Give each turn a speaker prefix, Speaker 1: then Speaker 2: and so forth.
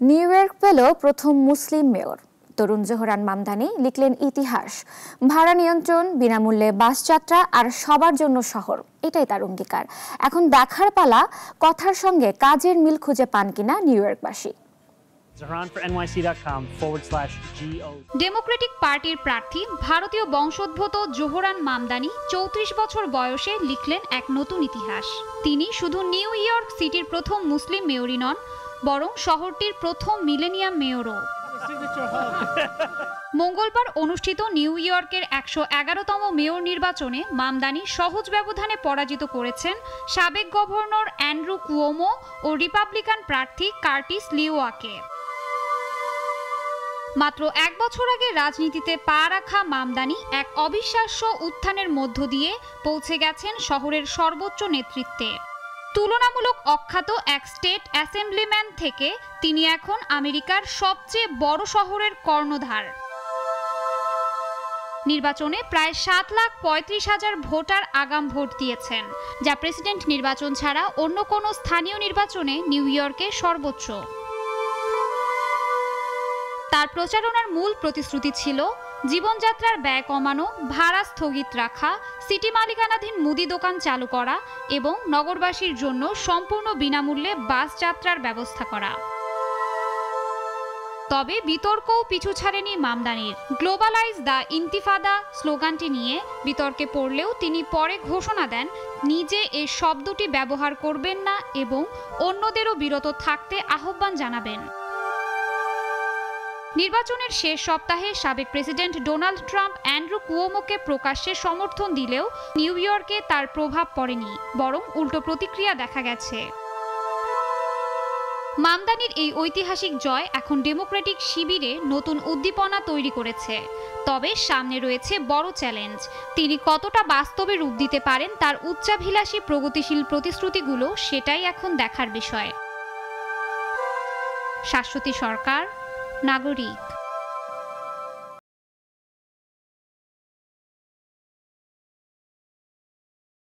Speaker 1: New York পেল প্রথম মুসলিম mayor. তরুণ Zohran Mamdani লিখলেন ইতিহাস। ভাড়া নিয়ন্ত্রণ, বিনামূল্যে বাস যাত্রা আর সবার জন্য শহর, এটাই তার অঙ্গীকার। এখন দেখার পালা কথার সঙ্গে কাজের মিল খুঁজে পান কিনা নিউ ইয়র্কবাসী।
Speaker 2: ডেমোক্রেটিক পার্টির প্রার্থী ভারতীয় বংশোদ্ভূত জোহরান মামদানি ৩৪ বছর বয়সে লিখলেন এক নতুন ইতিহাস। তিনি শুধু নিউ ইয়র্ক সিটির প্রথম মুসলিম মেয়রই নন, বরং শহরটির প্রথম মিলেনিয়াম মেয়রও। মঙ্গলবার অনুষ্ঠিত নিউ ইয়র্কের ১১১তম মেয়র নির্বাচনে মামদানি সহজ ব্যবধানে পরাজিত করেছেন সাবেক গভর্নর অ্যান্ড্রু কুয়োমো ও রিপাবলিকান প্রার্থী কার্টিস লিওয়াকে। মাত্র এক বছর আগে রাজনীতিতে পা রাখা মামদানি এক অবিশ্বাস্য উত্থানের মধ্য দিয়ে পৌঁছে গেছেন শহরের সর্বোচ্চ নেতৃত্বে। তুলনামূলক অখ্যাত এক স্টেট অ্যাসেম্বলিম্যান থেকে তিনি এখন আমেরিকার সবচেয়ে বড় শহরের কর্ণধার। নির্বাচনে প্রায় ৭,৩৫,০০০ ভোটার আগাম ভোট দিয়েছেন, যা প্রেসিডেন্ট নির্বাচন ছাড়া অন্য কোনো স্থানীয় নির্বাচনে নিউ ইয়র্কে সর্বোচ্চ। তার প্রচারণার মূল প্রতিশ্রুতি ছিল জীবনযাত্রার ব্যয় কমানো, ভাড়া স্থগিত রাখা, সিটি মালিকানাধীন মুদি দোকান চালু করা এবং নগরবাসীর জন্য সম্পূর্ণ বিনামূল্যে বাস যাত্রার ব্যবস্থা করা। তবে বিতর্কও পিছু ছাড়েনি মামদানির। গ্লোবালাইজ দ্য ইন্তিফাদা স্লোগানটি নিয়ে বিতর্কে পড়লেও তিনি পরে ঘোষণা দেন নিজে এই শব্দটি ব্যবহার করবেন না এবং অন্যদেরও বিরত থাকতে আহ্বান জানাবেন। নির্বাচনের শেষ সপ্তাহে সাবেক প্রেসিডেন্ট ডোনাল্ড ট্রাম্প অ্যান্ড্রু কুয়োমোকে প্রকাশ্যে সমর্থন দিলেও নিউ ইয়র্কে তার প্রভাব পড়েনি, বরং উল্টো প্রতিক্রিয়া দেখা গেছে। মামদানির এই ঐতিহাসিক জয় এখন ডেমোক্রেটিক শিবিরে নতুন উদ্দীপনা তৈরি করেছে। তবে সামনে রয়েছে বড় চ্যালেঞ্জ। তিনি কতটা বাস্তবে রূপ দিতে পারেন তার উচ্চাভিলাষী প্রগতিশীল প্রতিশ্রুতিগুলো, সেটাই এখন দেখার বিষয়। শাশ্বতী সরকার, নাগরিক।